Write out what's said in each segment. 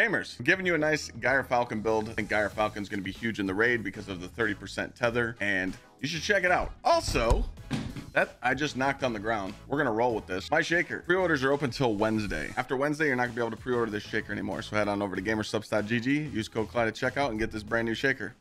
Gamers, I'm giving you a nice Gsxrclyde build. I think Gsxrclyde's going to be huge in the raid because of the 30% tether, and you should check it out. Also, that I just knocked on the ground. We're gonna roll with this. My shaker pre-orders are open till Wednesday. After Wednesday, you're not gonna be able to pre-order this shaker anymore. So head on over to Gsxrclyde.gg, use code Clyde at checkout, and get this brand new shaker.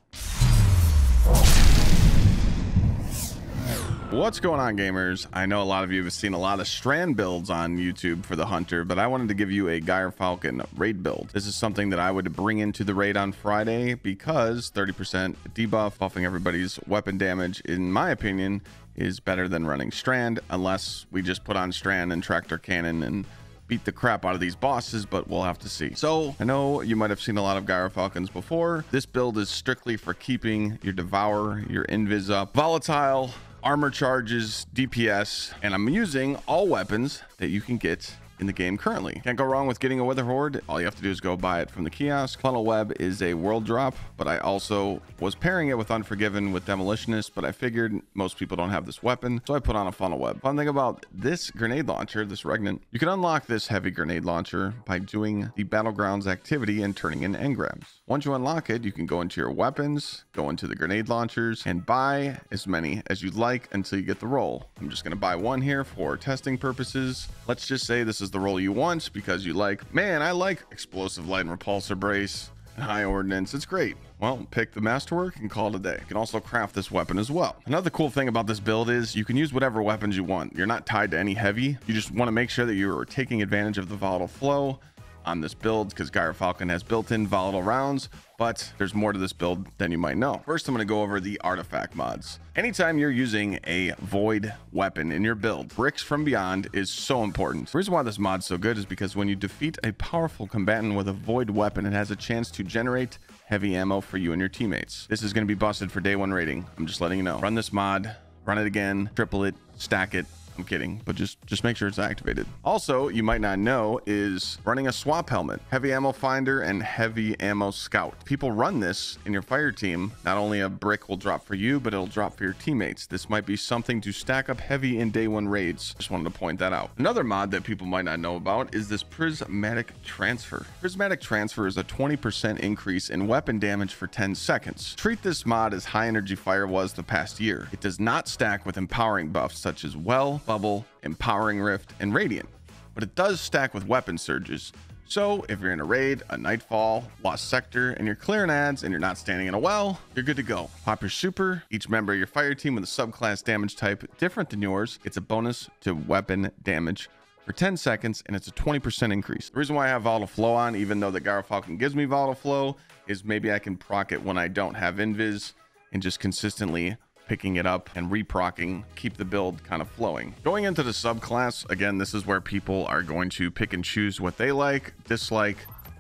What's going on, gamers? I know a lot of you have seen a lot of strand builds on YouTube for the hunter, but I wanted to give you a Gsxrclyde raid build. This is something that I would bring into the raid on Friday because 30% debuff, buffing everybody's weapon damage, in my opinion, is better than running strand, unless we just put on strand and tractor cannon and beat the crap out of these bosses, but we'll have to see. So I know you might have seen a lot of Gsxrclydes before. This build is strictly for keeping your devour, your invis up, volatile, armor charges, DPS, and I'm using all weapons that you can get in the game currently. Can't go wrong with getting a Wither Horde. All you have to do is go buy it from the kiosk. Funnel Web is a world drop, but I also was pairing it with Unforgiven with Demolitionist, but I figured most people don't have this weapon, so I put on a Funnel Web. Fun thing about this grenade launcher, this Regnant, you can unlock this heavy grenade launcher by doing the Battlegrounds activity and turning in engrams. Once you unlock it, you can go into your weapons, go into the grenade launchers, and buy as many as you'd like until you get the roll. I'm just going to buy one here for testing purposes. Let's just say this is the roll you want because you like, man, I like explosive light and repulsor brace and high ordnance. It's great. Well, pick the masterwork and call it a day. You can also craft this weapon as well. Another cool thing about this build is you can use whatever weapons you want. You're not tied to any heavy. You just want to make sure that you're taking advantage of the volatile flow on this build because Gsxrclyde has built-in volatile rounds, but there's more to this build than you might know. First, I'm going to go over the artifact mods. Anytime you're using a void weapon in your build, Bricks from Beyond is so important. The reason why this mod's so good is because when you defeat a powerful combatant with a void weapon, it has a chance to generate heavy ammo for you and your teammates. This is going to be busted for day one rating. I'm just letting you know. Run this mod, run it again, triple it, stack it. I'm kidding, but just make sure it's activated. Also, you might not know is running a swap helmet, heavy ammo finder, and heavy ammo scout. People run this in your fire team. Not only a brick will drop for you, but it'll drop for your teammates. This might be something to stack up heavy in day one raids. Just wanted to point that out. Another mod that people might not know about is this prismatic transfer. Prismatic transfer is a 20% increase in weapon damage for 10 seconds. Treat this mod as high energy fire was the past year. It does not stack with empowering buffs such as Bubble, Empowering Rift, and Radiant, but it does stack with weapon surges. So if you're in a raid, a Nightfall, Lost Sector, and you're clearing ads and you're not standing in a well, you're good to go. Pop your super. Each member of your fire team with a subclass damage type different than yours gets a bonus to weapon damage for 10 seconds, and it's a 20% increase. The reason why I have volatile flow on, even though the Gsxrclyde gives me volatile flow, is maybe I can proc it when I don't have invis and just consistently picking it up and reprocking, keep the build kind of flowing. Going into the subclass, again, this is where people are going to pick and choose what they like, dislike,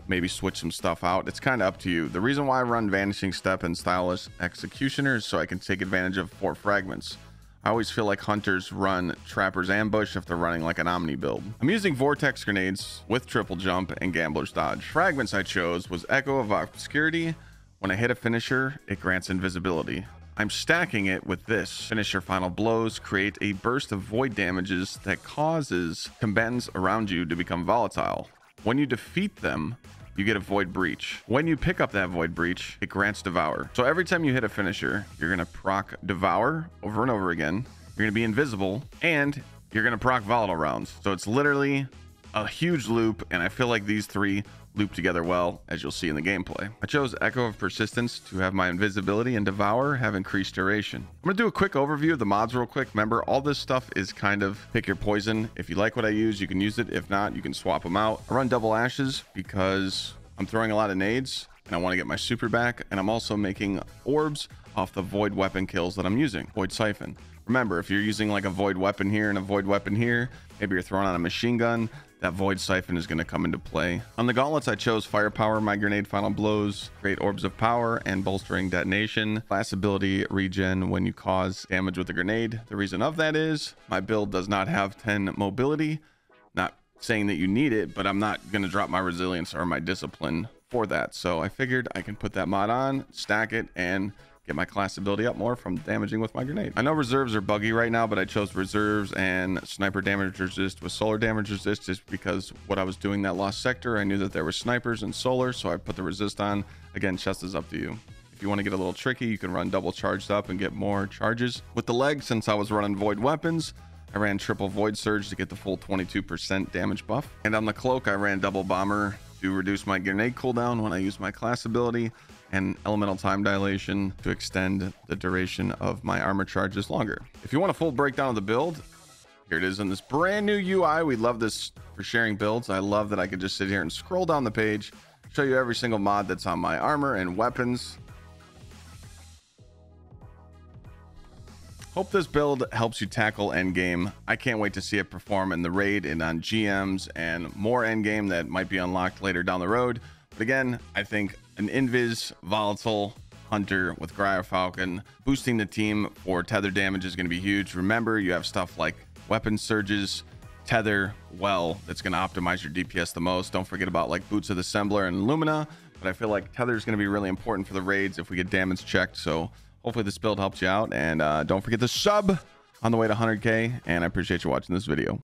maybe switch some stuff out. It's kind of up to you. The reason why I run Vanishing Step and Stylish Executioner is so I can take advantage of 4 fragments. I always feel like hunters run Trapper's Ambush if they're running like an Omni build. I'm using Vortex Grenades with Triple Jump and Gambler's Dodge. Fragments I chose was Echo of Obscurity. When I hit a finisher, it grants invisibility. I'm stacking it with this. Finisher Final Blows create a burst of void damages that causes combatants around you to become volatile. When you defeat them, you get a Void Breach. When you pick up that Void Breach, it grants Devour. So every time you hit a finisher, you're going to proc Devour over and over again. You're going to be invisible, and you're going to proc volatile rounds. So it's literally a huge loop, and I feel like these 3 loop together well, as you'll see in the gameplay. I chose Echo of Persistence to have my invisibility, and Devour have increased duration. I'm gonna do a quick overview of the mods real quick. Remember, all this stuff is kind of pick your poison. If you like what I use, you can use it. If not, you can swap them out. I run Double Ashes because I'm throwing a lot of nades and I want to get my super back, and I'm also making orbs off the void weapon kills that I'm using. Void Siphon. Remember, if you're using like a void weapon here and a void weapon here, maybe you're throwing on a machine gun, that Void Siphon is going to come into play. On the gauntlets, I chose Firepower, my grenade final blows, create orbs of power, and bolstering detonation. Class ability regen when you cause damage with a grenade. The reason of that is my build does not have 10 mobility. Not saying that you need it, but I'm not going to drop my resilience or my discipline for that. So I figured I can put that mod on, stack it, and get my class ability up more from damaging with my grenade. I know reserves are buggy right now, but I chose reserves and sniper damage resist with solar damage resist just because what I was doing that lost sector, I knew that there were snipers and solar, so I put the resist on. Again, chest is up to you. If you want to get a little tricky, you can run double charged up and get more charges. With the leg, since I was running void weapons, I ran triple void surge to get the full 22% damage buff. And on the cloak, I ran double bomber to reduce my grenade cooldown when I use my class ability, and elemental time dilation to extend the duration of my armor charges longer. If you want a full breakdown of the build, here it is in this brand new UI. We love this for sharing builds. I love that I could just sit here and scroll down the page, show you every single mod that's on my armor and weapons. Hope this build helps you tackle endgame. I can't wait to see it perform in the raid and on GMs and more endgame that might be unlocked later down the road. But again, I think an invis volatile hunter with Gsxrclyde boosting the team for tether damage is going to be huge. Remember, you have stuff like weapon surges, tether, well, that's going to optimize your DPS the most. Don't forget about like boots of the assembler and Lumina, but I feel like tether is going to be really important for the raids if we get damage checked. So hopefully this build helps you out, and don't forget to sub on the way to 100K, and I appreciate you watching this video.